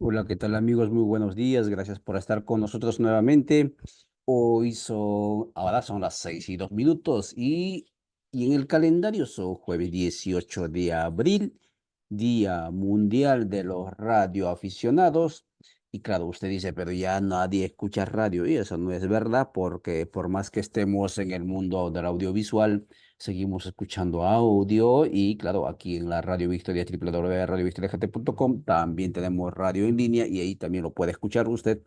Hola, ¿qué tal amigos? Muy buenos días. Gracias por estar con nosotros nuevamente. Ahora son las 6:02 y en el calendario son jueves 18 de abril, Día Mundial de los Radioaficionados. Y claro, usted dice, pero ya nadie escucha radio y eso no es verdad porque por más que estemos en el mundo del audiovisual, seguimos escuchando audio y claro, aquí en la Radio Victoria, www.radiovictoriagt.com, también tenemos radio en línea y ahí también lo puede escuchar usted.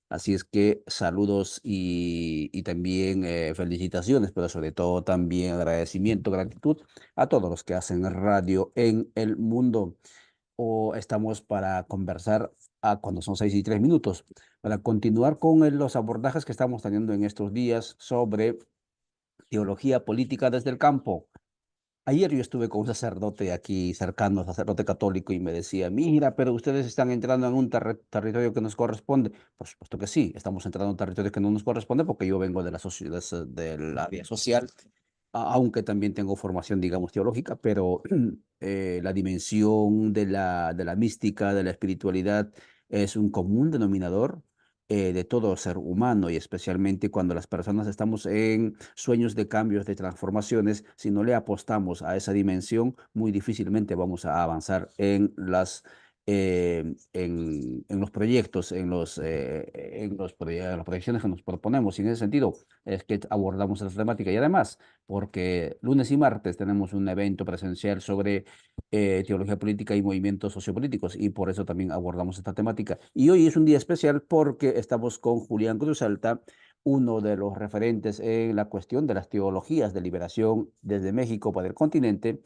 Así es que saludos y también felicitaciones, pero sobre todo también agradecimiento, gratitud a todos los que hacen radio en el mundo. O estamos para conversar cuando son 6:03, para continuar con los abordajes que estamos teniendo en estos días sobre teología política desde el campo. Ayer yo estuve con un sacerdote aquí cercano, sacerdote católico, y me decía, mira, pero ustedes están entrando en un territorio que nos corresponde. Por supuesto que sí, estamos entrando en un territorio que no nos corresponde porque yo vengo de la del área social, aunque también tengo formación, digamos, teológica, pero la dimensión de la mística, de la espiritualidad, es un común denominador de todo ser humano y especialmente cuando las personas estamos en sueños de cambios, de transformaciones. Si no le apostamos a esa dimensión, muy difícilmente vamos a avanzar en en los proyectos, en las proyecciones que nos proponemos. Y en ese sentido es que abordamos esta temática. Y además, porque lunes y martes tenemos un evento presencial sobre teología política y movimientos sociopolíticos, y por eso también abordamos esta temática. Y hoy es un día especial porque estamos con Julián Cruz Alta, uno de los referentes en la cuestión de las teologías de liberación desde México para el continente,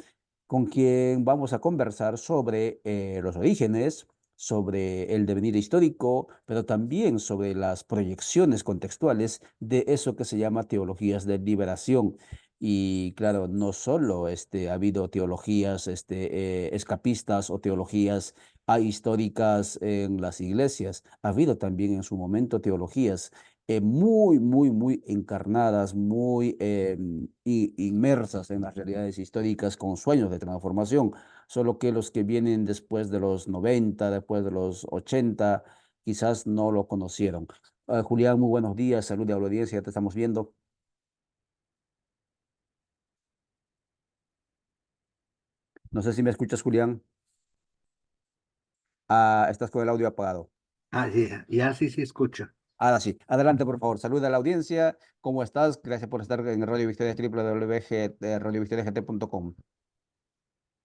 con quien vamos a conversar sobre los orígenes, sobre el devenir histórico, pero también sobre las proyecciones contextuales de eso que se llama teologías de liberación. Y claro, no solo ha habido teologías escapistas o teologías ahistóricas en las iglesias, ha habido también en su momento teologías muy encarnadas, muy inmersas en las realidades históricas con sueños de transformación, solo que los que vienen después de los 90, después de los 80, quizás no lo conocieron. Julián, muy buenos días, salud a la audiencia, ya te estamos viendo. No sé si me escuchas, Julián. Estás con el audio apagado. Ah, ya sí, sí escucho. Ahora sí, adelante por favor, saluda a la audiencia. ¿Cómo estás? Gracias por estar en Radio Victoria, www.radiovictoriagt.com.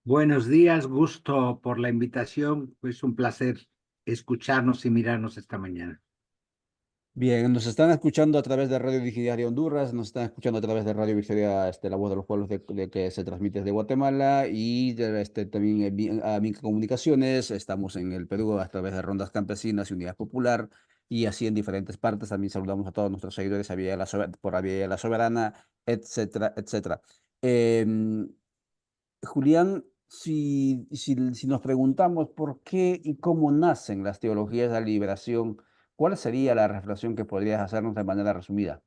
Buenos días, gusto por la invitación. Es un placer escucharnos y mirarnos esta mañana. Bien, nos están escuchando a través de Radio Digital de Honduras, nos están escuchando a través de Radio Victoria, La Voz de los Pueblos, que se transmite desde Guatemala, y también a Minca Comunicaciones. Estamos en el Perú a través de Rondas Campesinas y Unidad Popular, y así en diferentes partes. También saludamos a todos nuestros seguidores por Vía La Soberana, etcétera, etcétera. Em, Julián, si nos preguntamos por qué y cómo nacen las teologías de la liberación, ¿cuál sería la reflexión que podrías hacernos de manera resumida?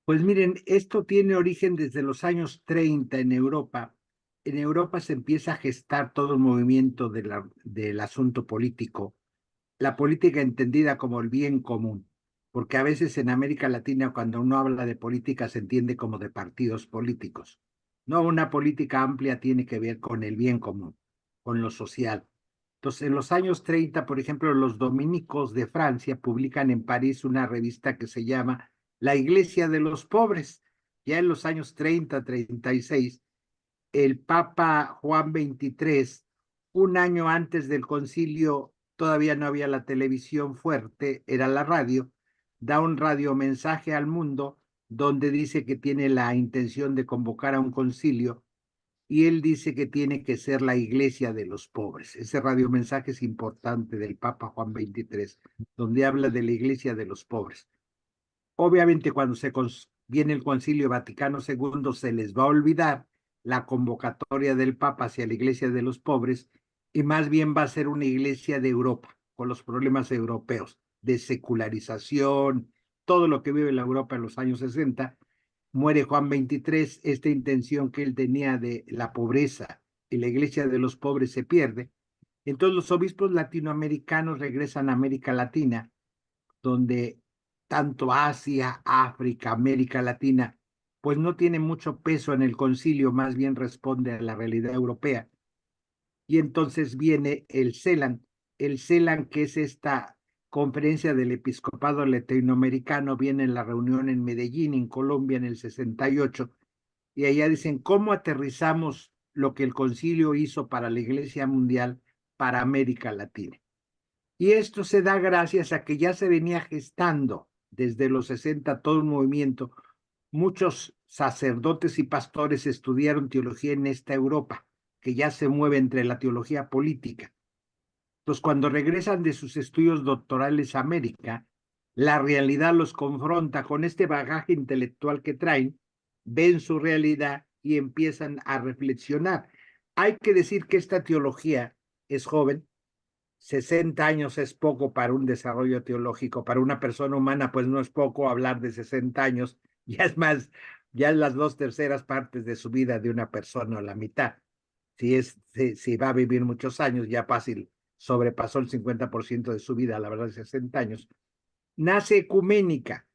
Pues miren, esto tiene origen desde los años 30 en Europa. En Europa se empieza a gestar todo el movimiento del asunto político, la política entendida como el bien común, porque a veces en América Latina cuando uno habla de política se entiende como de partidos políticos. No, una política amplia tiene que ver con el bien común, con lo social. Entonces, en los años 30, por ejemplo, los dominicos de Francia publican en París una revista que se llama La Iglesia de los Pobres. Ya en los años 36, el Papa Juan XXIII, un año antes del concilio, todavía no había la televisión fuerte, era la radio, da un radiomensaje al mundo donde dice que tiene la intención de convocar a un concilio y él dice que tiene que ser la iglesia de los pobres. Ese radiomensaje es importante del Papa Juan XXIII, donde habla de la iglesia de los pobres. Obviamente, cuando viene el Concilio Vaticano II, se les va a olvidar la convocatoria del Papa hacia la Iglesia de los pobres y más bien va a ser una iglesia de Europa, con los problemas europeos de secularización, todo lo que vive la Europa en los años 60. Muere Juan XXIII, intención que él tenía de la pobreza y la iglesia de los pobres se pierde Entonces los obispos latinoamericanos regresan a América Latina, donde tanto Asia, África, América Latina, pues no tiene mucho peso en el concilio, más bien responde a la realidad europea. Y entonces viene el CELAN, que es esta conferencia del episcopado latinoamericano, viene en la reunión en Medellín, en Colombia, en el 68, y allá dicen, ¿cómo aterrizamos lo que el concilio hizo para la Iglesia Mundial para América Latina? Y esto se da gracias a que ya se venía gestando desde los 60 todo un movimiento. Muchos sacerdotes y pastores estudiaron teología en esta Europa, que ya se mueve entre la teología política. Entonces, cuando regresan de sus estudios doctorales a América, la realidad los confronta con este bagaje intelectual que traen, ven su realidad y empiezan a reflexionar. Hay que decir que esta teología es joven, 60 años es poco para un desarrollo teológico, para una persona humana, pues no es poco hablar de 60 años, ya es más, ya es las 2/3 de su vida de una persona o la mitad. Si va a vivir muchos años, ya fácil sobrepasó el 50% de su vida, la verdad, 60 años. Nace ecuménica,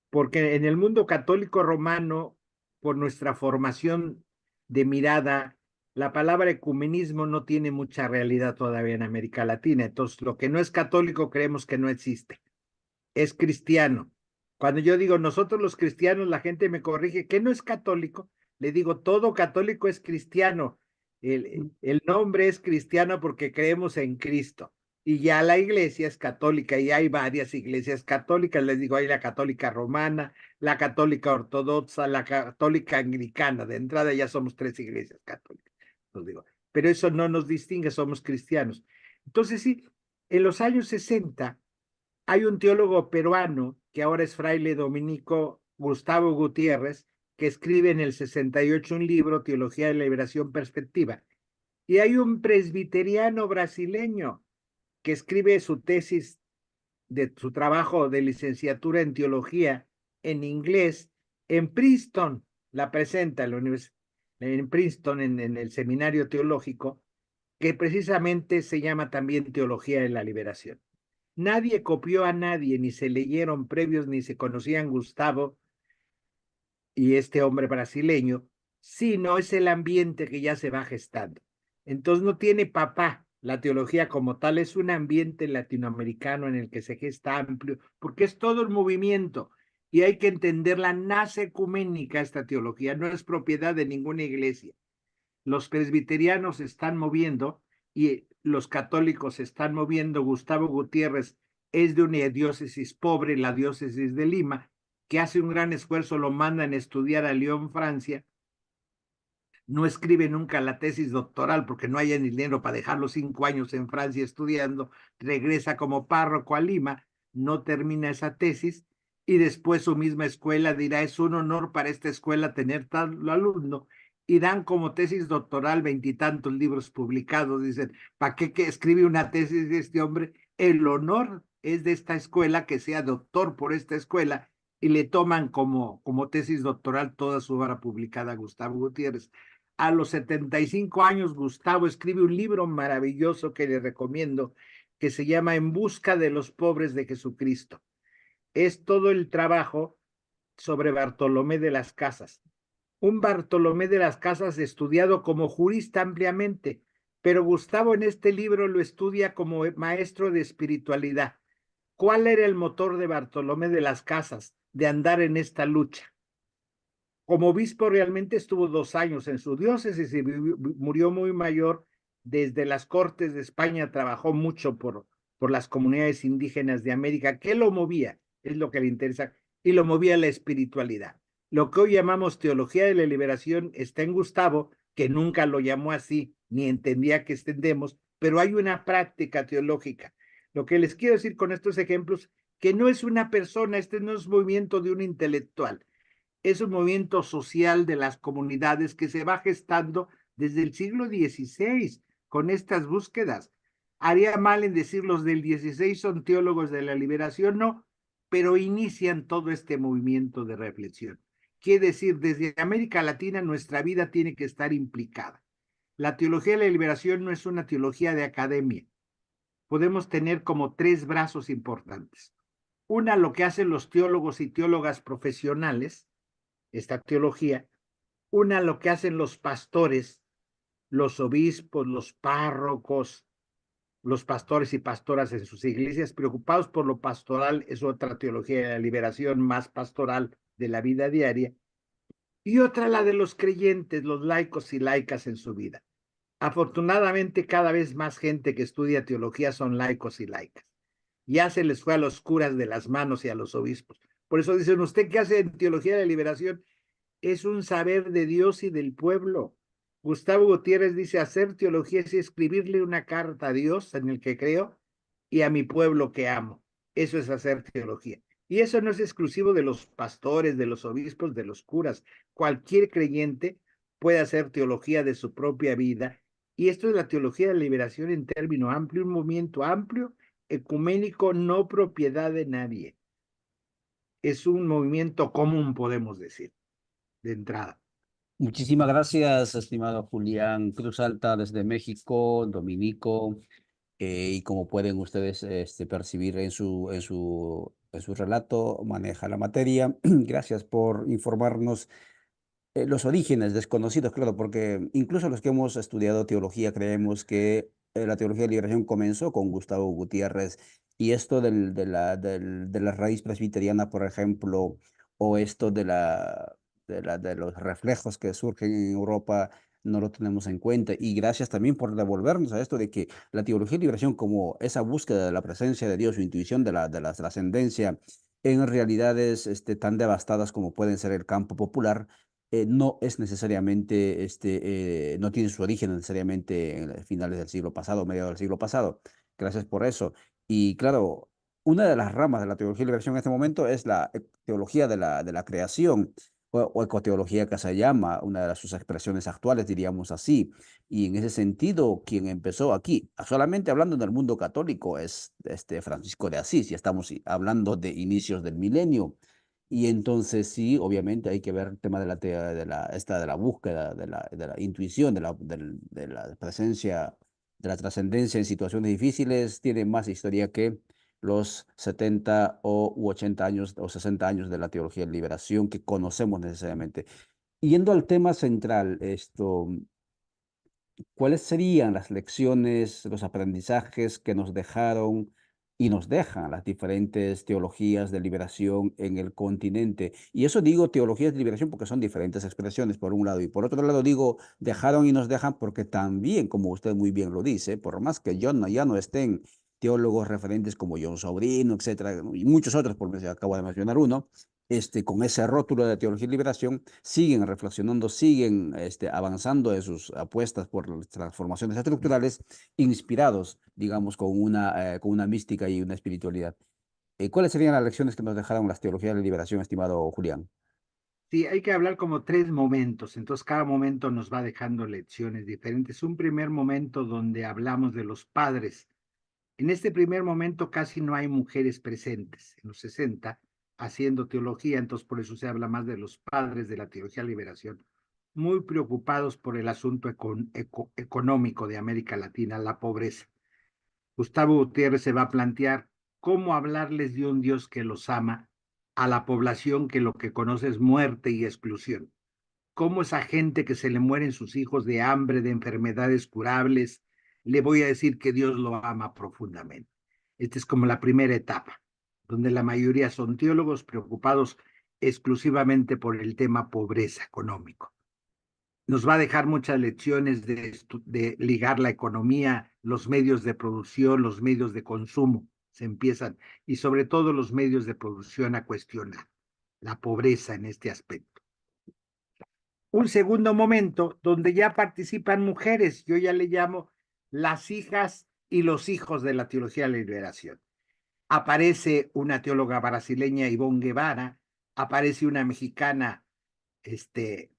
porque en el mundo católico romano, por nuestra formación de mirada, la palabra ecumenismo no tiene mucha realidad todavía en América Latina. Entonces, lo que no es católico creemos que no existe. Es cristiano. Cuando yo digo nosotros los cristianos, la gente me corrige que no es católico. Le digo, todo católico es cristiano. El nombre es cristiano porque creemos en Cristo. Y ya la iglesia es católica y hay varias iglesias católicas. Les digo, hay la católica romana, la católica ortodoxa, la católica anglicana. De entrada ya somos 3 iglesias católicas. Los digo. Pero eso no nos distingue, somos cristianos. Entonces sí, en los años 60 hay un teólogo peruano que ahora es fraile dominico, Gustavo Gutiérrez, que escribe en el 68 un libro, Teología de la Liberación Perspectiva. Y hay un presbiteriano brasileño que escribe su tesis de su trabajo de licenciatura en teología en inglés en Princeton, la presenta en la universidad, en Princeton, en el seminario teológico, que precisamente se llama también Teología de la Liberación. Nadie copió a nadie, ni se leyeron previos, ni se conocían Gustavo y este hombre brasileño, sino es el ambiente que ya se va gestando. Entonces no tiene papá la teología como tal, es un ambiente latinoamericano en el que se gesta amplio, porque es todo el movimiento y hay que entenderla, nace ecuménica esta teología, no es propiedad de ninguna iglesia. Los presbiterianos se están moviendo y los católicos se están moviendo. Gustavo Gutiérrez es de una diócesis pobre, la diócesis de Lima, que hace un gran esfuerzo, lo mandan a estudiar a Lyon, Francia. No escribe nunca la tesis doctoral porque no hay dinero para dejar los 5 años en Francia estudiando. Regresa como párroco a Lima, no termina esa tesis y después su misma escuela dirá, es un honor para esta escuela tener tal alumno, y dan como tesis doctoral 20 y tantos libros publicados. Dicen, ¿para qué escribe una tesis de este hombre? El honor es de esta escuela que sea doctor por esta escuela, y le toman como tesis doctoral toda su obra publicada a Gustavo Gutiérrez. A los 75 años, Gustavo escribe un libro maravilloso que le recomiendo, que se llama En busca de los pobres de Jesucristo. Es todo el trabajo sobre Bartolomé de las Casas. Un Bartolomé de las Casas estudiado como jurista ampliamente, pero Gustavo en este libro lo estudia como maestro de espiritualidad. ¿Cuál era el motor de Bartolomé de las Casas de andar en esta lucha? Como obispo realmente estuvo 2 años en su diócesis y murió muy mayor. Desde las Cortes de España trabajó mucho por las comunidades indígenas de América. ¿Qué lo movía? Es lo que le interesa. Y lo movía la espiritualidad. Lo que hoy llamamos teología de la liberación está en Gustavo, que nunca lo llamó así, ni entendía que extendemos, pero hay una práctica teológica. Lo que les quiero decir con estos ejemplos, que no es una persona, este no es movimiento de un intelectual, es un movimiento social de las comunidades que se va gestando desde el siglo XVI con estas búsquedas. Haría mal en decir los del XVI son teólogos de la liberación, no, pero inician todo este movimiento de reflexión. Quiere decir, desde América Latina nuestra vida tiene que estar implicada. La teología de la liberación no es una teología de academia. Podemos tener como tres brazos importantes. Una, lo que hacen los teólogos y teólogas profesionales, esta teología. Una, lo que hacen los pastores, los obispos, los párrocos, los pastores y pastoras en sus iglesias, preocupados por lo pastoral, es otra teología de la liberación más pastoral de la vida diaria. Y otra, la de los creyentes, los laicos y laicas en su vida. Afortunadamente, cada vez más gente que estudia teología son laicos y laicas. Ya se les fue a los curas de las manos y a los obispos. Por eso dicen, ¿usted qué hace en teología de la liberación? Es un saber de Dios y del pueblo. Gustavo Gutiérrez dice, hacer teología es escribirle una carta a Dios en el que creo y a mi pueblo que amo. Eso es hacer teología. Y eso no es exclusivo de los pastores, de los obispos, de los curas. Cualquier creyente puede hacer teología de su propia vida. Y esto es la teología de la liberación en término amplio, un movimiento amplio, ecuménico, no propiedad de nadie. Es un movimiento común, podemos decir, de entrada. Muchísimas gracias, estimado Julián Cruz Alta desde México, Dominico. Y como pueden ustedes percibir en su relato, maneja la materia. Gracias por informarnos los orígenes desconocidos, claro, porque incluso los que hemos estudiado teología creemos que la teología de liberación comenzó con Gustavo Gutiérrez y esto de la raíz presbiteriana, por ejemplo, o esto de los reflejos que surgen en Europa, no lo tenemos en cuenta. Y gracias también por devolvernos a esto de que la teología de liberación, como esa búsqueda de la presencia de Dios, su intuición de la trascendencia, en realidades tan devastadas como pueden ser el campo popular, no es necesariamente, no tiene su origen necesariamente en finales del siglo pasado, mediados del siglo pasado. Gracias por eso. Y claro, una de las ramas de la teología de liberación en este momento es la teología de la creación o ecoteología que se llama, una de sus expresiones actuales, diríamos así. Y en ese sentido, quien empezó aquí, solamente hablando del mundo católico, es Francisco de Asís, y estamos hablando de inicios del milenio. Y entonces sí, obviamente hay que ver el tema de de la búsqueda, de la intuición, de la presencia, de la trascendencia en situaciones difíciles, tiene más historia que los 70 u 80 años o 60 años de la teología de liberación que conocemos necesariamente. Yendo al tema central, ¿cuáles serían las lecciones, los aprendizajes que nos dejaron y nos dejan las diferentes teologías de liberación en el continente? Y eso digo teologías de liberación porque son diferentes expresiones por un lado y por otro lado digo dejaron y nos dejan porque también, como usted muy bien lo dice, por más que ya no estén teólogos referentes como John Sobrino, etcétera, y muchos otros, por acabo de mencionar uno, con ese rótulo de teología y liberación, siguen reflexionando, siguen avanzando en sus apuestas por las transformaciones estructurales, inspirados, digamos, con una mística y una espiritualidad. ¿Cuáles serían las lecciones que nos dejaron las teologías de la liberación, estimado Julián? Sí, hay que hablar como tres momentos, entonces cada momento nos va dejando lecciones diferentes. Un primer momento donde hablamos de los padres. En este primer momento casi no hay mujeres presentes, en los 60 haciendo teología, entonces por eso se habla más de los padres de la teología de liberación, muy preocupados por el asunto económico de América Latina, la pobreza. Gustavo Gutiérrez se va a plantear cómo hablarles de un Dios que los ama a la población que lo que conoce es muerte y exclusión. Cómo esa gente que se le mueren sus hijos de hambre, de enfermedades curables, le voy a decir que Dios lo ama profundamente. Esta es como la primera etapa, donde la mayoría son teólogos preocupados exclusivamente por el tema pobreza económico. Nos va a dejar muchas lecciones de ligar la economía, los medios de producción, los medios de consumo, se empiezan, y sobre todo los medios de producción a cuestionar la pobreza en este aspecto. Un segundo momento donde ya participan mujeres, yo ya le llamo las hijas y los hijos de la teología de la liberación. Aparece una teóloga brasileña, Ivonne Guevara, aparece una mexicana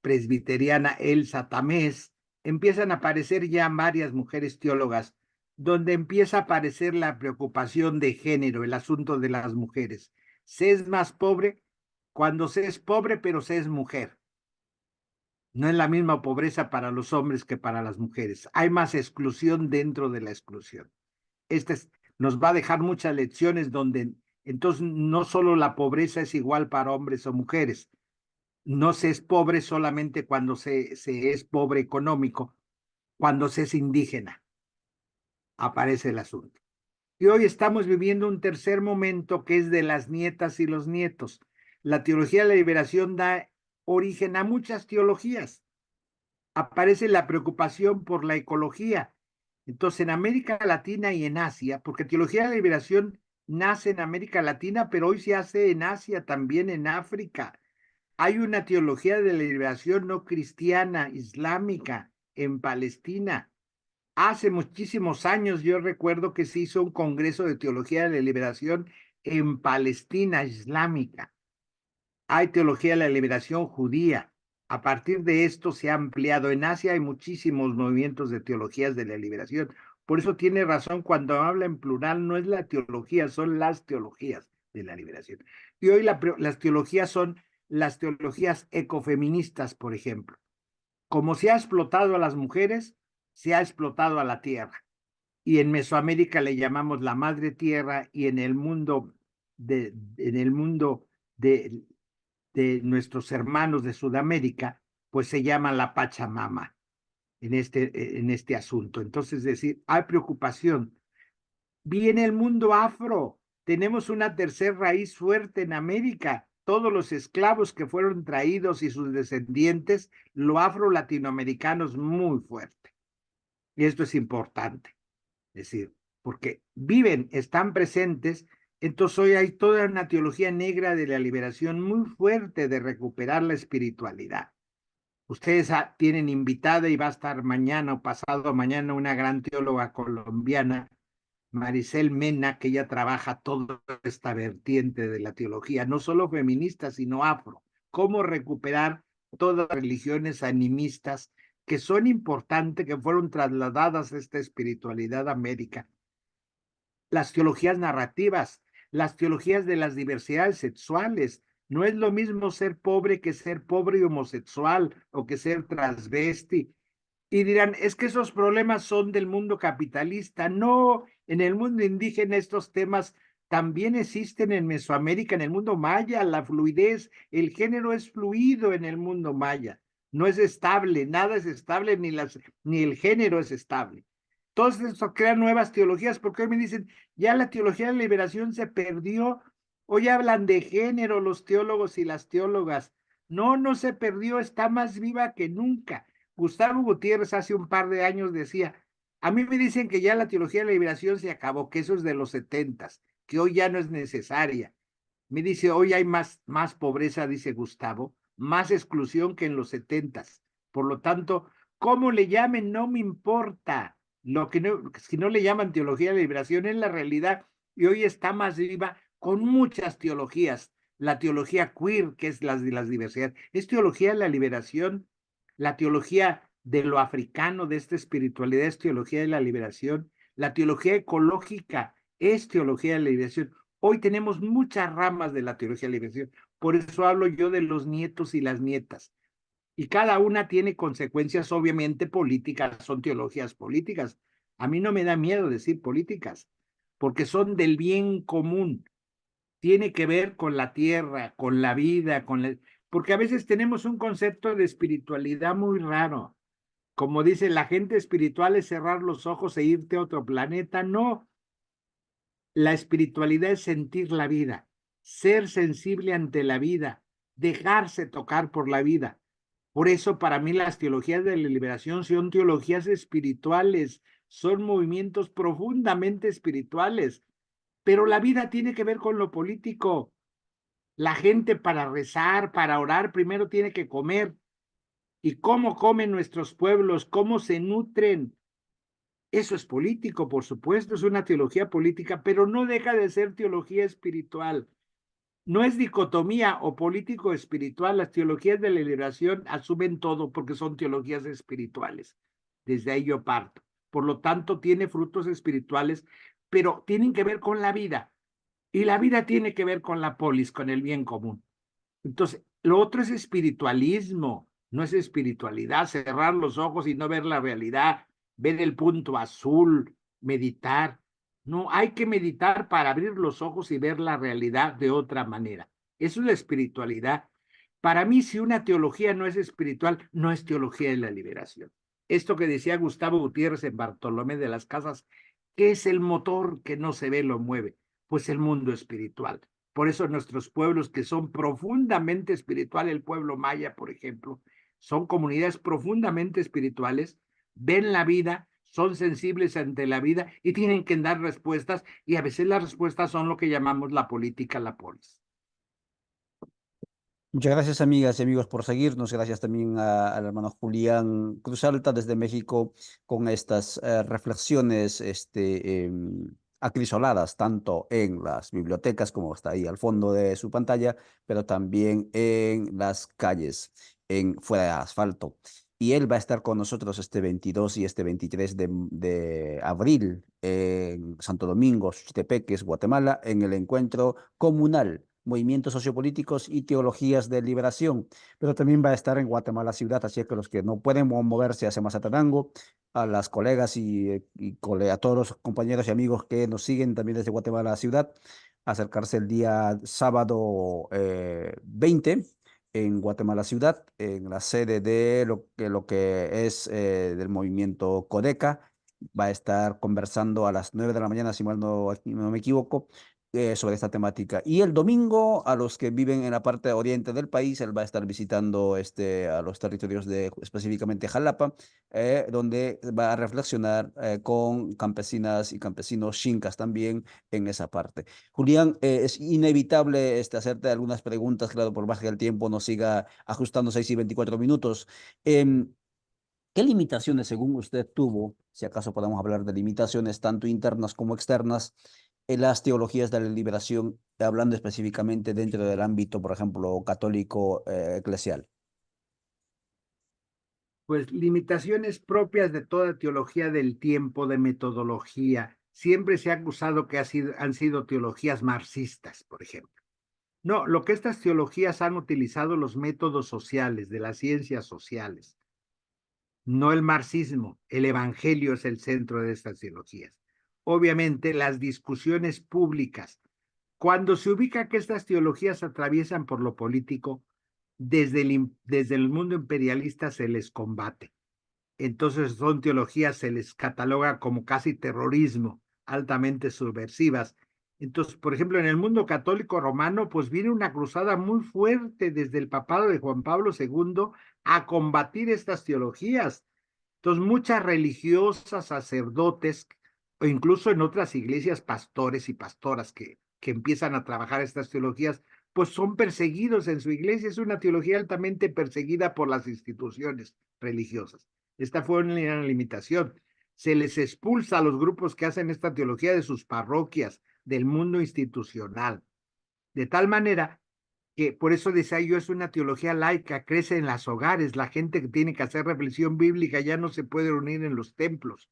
presbiteriana, Elsa Tamés, empiezan a aparecer ya varias mujeres teólogas, donde empieza a aparecer la preocupación de género, el asunto de las mujeres. Se es más pobre cuando se es pobre, pero se es mujer. No es la misma pobreza para los hombres que para las mujeres. Hay más exclusión dentro de la exclusión. Nos va a dejar muchas lecciones donde entonces no solo la pobreza es igual para hombres o mujeres. No se es pobre solamente cuando se es pobre económico, cuando se es indígena, aparece el asunto. Y hoy estamos viviendo un tercer momento que es de las nietas y los nietos. La teología de la liberación da origen a muchas teologías. Aparece la preocupación por la ecología. Entonces, en América Latina y en Asia, porque teología de la liberación nace en América Latina, pero hoy se hace en Asia, también en África. Hay una teología de la liberación no cristiana, islámica, en Palestina. Hace muchísimos años yo recuerdo que se hizo un congreso de teología de la liberación en Palestina islámica. Hay teología de la liberación judía. A partir de esto se ha ampliado. En Asia hay muchísimos movimientos de teologías de la liberación. Por eso tiene razón cuando habla en plural, no es la teología, son las teologías de la liberación. Y hoy las teologías son las teologías ecofeministas, por ejemplo. Como se ha explotado a las mujeres, se ha explotado a la tierra. Y en Mesoamérica le llamamos la madre tierra y en el mundo de nuestros hermanos de Sudamérica, pues se llama la Pachamama en este asunto. Entonces, es decir, hay preocupación. Viene el mundo afro. Tenemos una tercera raíz fuerte en América. Todos los esclavos que fueron traídos y sus descendientes, lo afro-latinoamericano es muy fuerte. Y esto es importante. Es decir, porque viven, están presentes. Entonces hoy hay toda una teología negra de la liberación muy fuerte de recuperar la espiritualidad. Ustedes tienen invitada y va a estar mañana o pasado mañana una gran teóloga colombiana, Maricel Mena, que ella trabaja toda esta vertiente de la teología, no solo feminista, sino afro. Cómo recuperar todas las religiones animistas que son importantes, que fueron trasladadas a esta espiritualidad a América. Las teologías narrativas, las teologías de las diversidades sexuales. No es lo mismo ser pobre que ser pobre y homosexual o que ser transvesti. Y dirán, es que esos problemas son del mundo capitalista. No, en el mundo indígena estos temas también existen en Mesoamérica, en el mundo maya, la fluidez, el género es fluido en el mundo maya. No es estable, nada es estable, ni el género es estable. Todos estos crean nuevas teologías, porque hoy me dicen, ya la teología de la liberación se perdió, hoy hablan de género los teólogos y las teólogas. No, no se perdió, está más viva que nunca. Gustavo Gutiérrez hace un par de años decía, a mí me dicen que ya la teología de la liberación se acabó, que eso es de los 70s, que hoy ya no es necesaria. Me dice, hoy hay más pobreza, dice Gustavo, más exclusión que en los 70s. Por lo tanto, ¿cómo le llamen? No me importa. Lo que no, si no le llaman teología de la liberación es la realidad y hoy está más viva con muchas teologías. La teología queer, que es la de las diversidades, es teología de la liberación. La teología de lo africano, de esta espiritualidad, es teología de la liberación. La teología ecológica es teología de la liberación. Hoy tenemos muchas ramas de la teología de la liberación. Por eso hablo yo de los nietos y las nietas. Y cada una tiene consecuencias obviamente políticas, son teologías políticas. A mí no me da miedo decir políticas, porque son del bien común. Tiene que ver con la tierra, con la vida, porque a veces tenemos un concepto de espiritualidad muy raro. Como dice la gente espiritual es cerrar los ojos e irte a otro planeta. No, la espiritualidad es sentir la vida, ser sensible ante la vida, dejarse tocar por la vida. Por eso para mí las teologías de la liberación son teologías espirituales, son movimientos profundamente espirituales, pero la vida tiene que ver con lo político. La gente para rezar, para orar, primero tiene que comer. ¿Y cómo comen nuestros pueblos? ¿Cómo se nutren? Eso es político, por supuesto, es una teología política, pero no deja de ser teología espiritual. No es dicotomía o político espiritual. Las teologías de la liberación asumen todo porque son teologías espirituales. Desde ahí yo parto. Por lo tanto, tiene frutos espirituales, pero tienen que ver con la vida. Y la vida tiene que ver con la polis, con el bien común. Entonces, lo otro es espiritualismo, No es espiritualidad cerrar los ojos y no ver la realidad, ver el punto azul, meditar. No, hay que meditar para abrir los ojos y ver la realidad de otra manera. Eso es la espiritualidad. Para mí, si una teología no es espiritual, no es teología de la liberación. Esto que decía Gustavo Gutiérrez en Bartolomé de las Casas, ¿qué es el motor que no se ve, lo mueve? Pues el mundo espiritual. Por eso nuestros pueblos que son profundamente espirituales, el pueblo maya, por ejemplo, son comunidades profundamente espirituales, ven la vida, son sensibles ante la vida y tienen que dar respuestas, y a veces las respuestas son lo que llamamos la política, la polis. Muchas gracias, amigas y amigos, por seguirnos. Gracias también al hermano Julián Cruz Alta desde México con estas reflexiones acrisoladas, tanto en las bibliotecas, como está ahí al fondo de su pantalla, pero también en las calles, en fuera de asfalto. Y él va a estar con nosotros este 22 y este 23 de abril en Santo Domingo, Xuchitepeques, Guatemala, en el encuentro comunal movimientos sociopolíticos y teologías de liberación, pero también va a estar en Guatemala ciudad, así que los que no pueden moverse hacia Mazatenango, a las colegas a todos los compañeros y amigos que nos siguen también desde Guatemala ciudad, acercarse el día sábado 20 en Guatemala ciudad, en la sede de lo que es del movimiento Codeca. Va a estar conversando a las 9 de la mañana, si mal no me equivoco, sobre esta temática. Y el domingo, a los que viven en la parte oriente del país, él va a estar visitando a los territorios de específicamente Jalapa, donde va a reflexionar con campesinas y campesinos xincas también en esa parte. Julián, es inevitable hacerte algunas preguntas, claro, por más que el tiempo nos siga ajustando 6 y 24 minutos. Em, ¿Qué limitaciones, según usted, tuvo, si acaso podemos hablar de limitaciones tanto internas como externas, en las teologías de la liberación, hablando específicamente dentro del ámbito, por ejemplo, católico eclesial? Pues limitaciones propias de toda teología del tiempo, de metodología. Siempre se ha acusado que han sido teologías marxistas, por ejemplo. No, lo que estas teologías han utilizado los métodos sociales, de las ciencias sociales, no el marxismo. El evangelio es el centro de estas teologías. Obviamente, las discusiones públicas. Cuando se ubica que estas teologías atraviesan por lo político, desde el mundo imperialista se les combate. Entonces son teologías, se les cataloga como casi terrorismo, altamente subversivas. Entonces, por ejemplo, en el mundo católico romano, pues viene una cruzada muy fuerte desde el papado de Juan Pablo II a combatir estas teologías. Entonces, muchas religiosas, sacerdotes, o incluso en otras iglesias, pastores y pastoras que empiezan a trabajar estas teologías, pues son perseguidos en su iglesia. Es una teología altamente perseguida por las instituciones religiosas. Esta fue una limitación. Se les expulsa a los grupos que hacen esta teología de sus parroquias, del mundo institucional. De tal manera que por eso decía yo, es una teología laica, crece en los hogares, la gente que tiene que hacer reflexión bíblica ya no se puede reunir en los templos,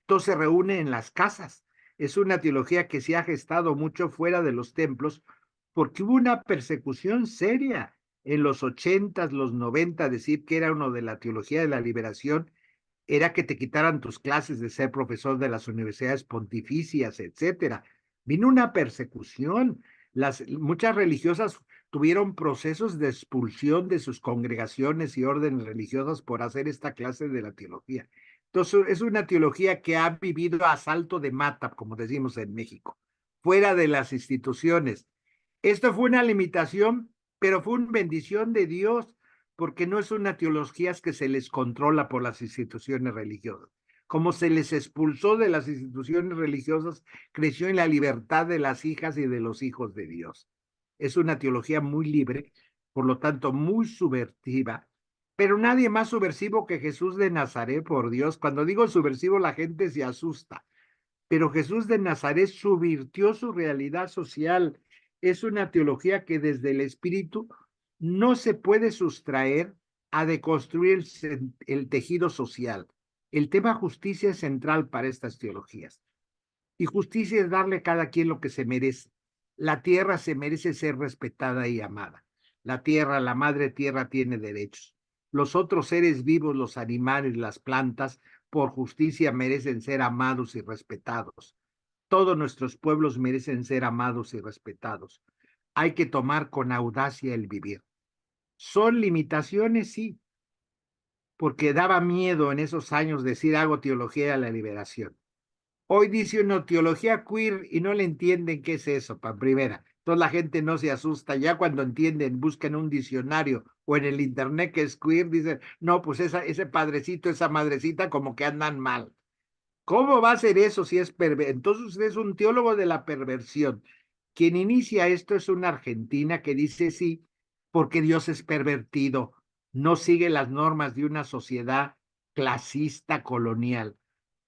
todo se reúne en las casas. Es una teología que se ha gestado mucho fuera de los templos porque hubo una persecución seria en los 80, los 90, decir que era uno de la teología de la liberación era que te quitaran tus clases de ser profesor de las universidades pontificias, etcétera. Vino una persecución. Muchas religiosas tuvieron procesos de expulsión de sus congregaciones y órdenes religiosas por hacer esta clase de la teología. Entonces, es una teología que ha vivido a salto de mata, como decimos en México, fuera de las instituciones. Esto fue una limitación, pero fue una bendición de Dios, porque no es una teología que se les controla por las instituciones religiosas. Como se les expulsó de las instituciones religiosas, creció en la libertad de las hijas y de los hijos de Dios. Es una teología muy libre, por lo tanto muy subversiva, pero nadie más subversivo que Jesús de Nazaret, por Dios. Cuando digo subversivo, la gente se asusta, pero Jesús de Nazaret subvirtió su realidad social. Es una teología que desde el espíritu no se puede sustraer a deconstruir el tejido social. El tema justicia es central para estas teologías. Y justicia es darle a cada quien lo que se merece. La tierra se merece ser respetada y amada. La tierra, la madre tierra tiene derechos. Los otros seres vivos, los animales, las plantas, por justicia merecen ser amados y respetados. Todos nuestros pueblos merecen ser amados y respetados. Hay que tomar con audacia el vivir. ¿Son limitaciones? Sí, porque daba miedo en esos años decir hago teología de la liberación. Hoy dice uno teología queer y no le entienden qué es eso, para primera. Entonces la gente no se asusta. Ya cuando entienden, buscan un diccionario o en el internet que es queer, dicen, no, pues ese padrecito, esa madrecita como que andan mal. ¿Cómo va a ser eso si es perverso? Entonces usted es un teólogo de la perversión. Quien inicia esto es una argentina que dice sí, porque Dios es pervertido, no sigue las normas de una sociedad clasista colonial.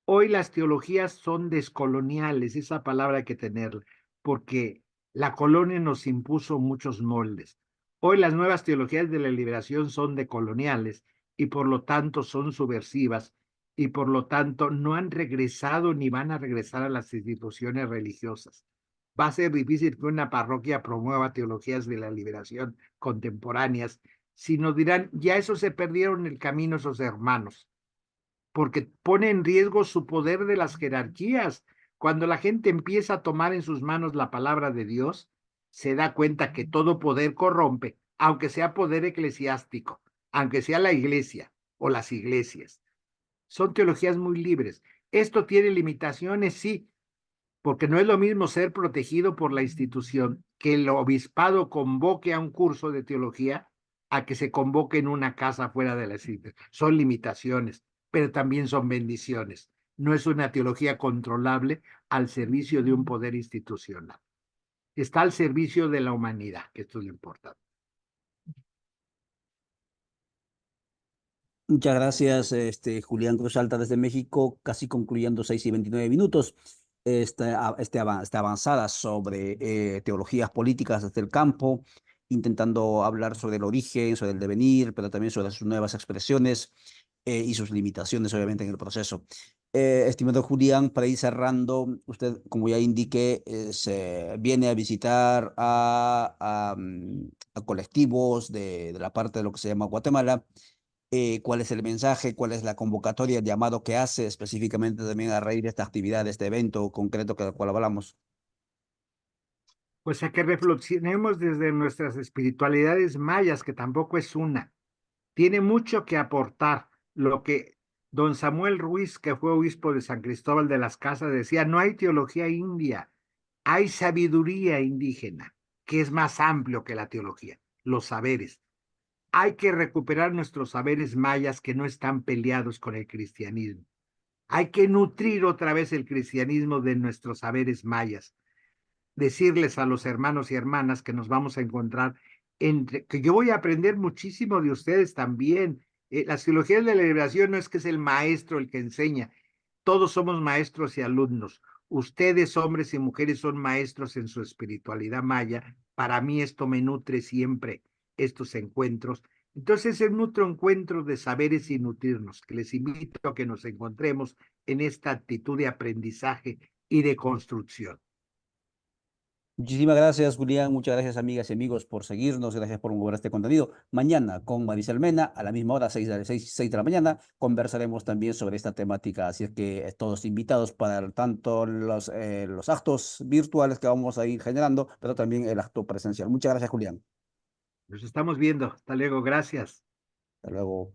Hoy las teologías son descoloniales, esa palabra hay que tenerla, porque la colonia nos impuso muchos moldes. Hoy las nuevas teologías de la liberación son decoloniales y por lo tanto son subversivas y por lo tanto no han regresado ni van a regresar a las instituciones religiosas. Va a ser difícil que una parroquia promueva teologías de la liberación contemporáneas, si nos dirán, ya eso se perdieron en el camino esos hermanos porque pone en riesgo su poder de las jerarquías. Cuando la gente empieza a tomar en sus manos la palabra de Dios, se da cuenta que todo poder corrompe, aunque sea poder eclesiástico, aunque sea la iglesia o las iglesias. Son teologías muy libres. ¿Esto tiene limitaciones? Sí, porque no es lo mismo ser protegido por la institución que el obispado convoque a un curso de teología a que se convoque en una casa fuera de la institución. Son limitaciones, pero también son bendiciones. No es una teología controlable al servicio de un poder institucional. Está al servicio de la humanidad, que esto es lo importante. Muchas gracias, Julián Cruz Alta desde México, casi concluyendo 6:29. Esta avanzada sobre teologías políticas desde el campo, intentando hablar sobre el origen, sobre el devenir, pero también sobre sus nuevas expresiones y sus limitaciones, obviamente, en el proceso. Estimado Julián, para ir cerrando, usted, como ya indiqué, se viene a visitar a colectivos de la parte de lo que se llama Guatemala. ¿Cuál es el mensaje? ¿Cuál es la convocatoria, el llamado que hace específicamente también a raíz de esta actividad, de este evento concreto que del cual hablamos? Pues a que reflexionemos desde nuestras espiritualidades mayas, que tampoco es una. Tiene mucho que aportar. Lo que don Samuel Ruiz, que fue obispo de San Cristóbal de las Casas, decía, no hay teología india, hay sabiduría indígena, que es más amplio que la teología, los saberes. Hay que recuperar nuestros saberes mayas que no están peleados con el cristianismo. Hay que nutrir otra vez el cristianismo de nuestros saberes mayas, decirles a los hermanos y hermanas que nos vamos a encontrar, que yo voy a aprender muchísimo de ustedes también. Las teologías de la liberación no es que es el maestro el que enseña, todos somos maestros y alumnos. Ustedes, hombres y mujeres, son maestros en su espiritualidad maya. Para mí esto me nutre siempre, estos encuentros. Entonces es nuestro encuentro de saberes y nutrirnos, que les invito a que nos encontremos en esta actitud de aprendizaje y de construcción. Muchísimas gracias, Julián. Muchas gracias, amigas y amigos, por seguirnos. Gracias por mover este contenido. Mañana con Maricel Mena, a la misma hora, 6 de la mañana, conversaremos también sobre esta temática. Así es que todos invitados para tanto los actos virtuales que vamos a ir generando, pero también el acto presencial. Muchas gracias, Julián. Nos estamos viendo. Hasta luego. Gracias. Hasta luego.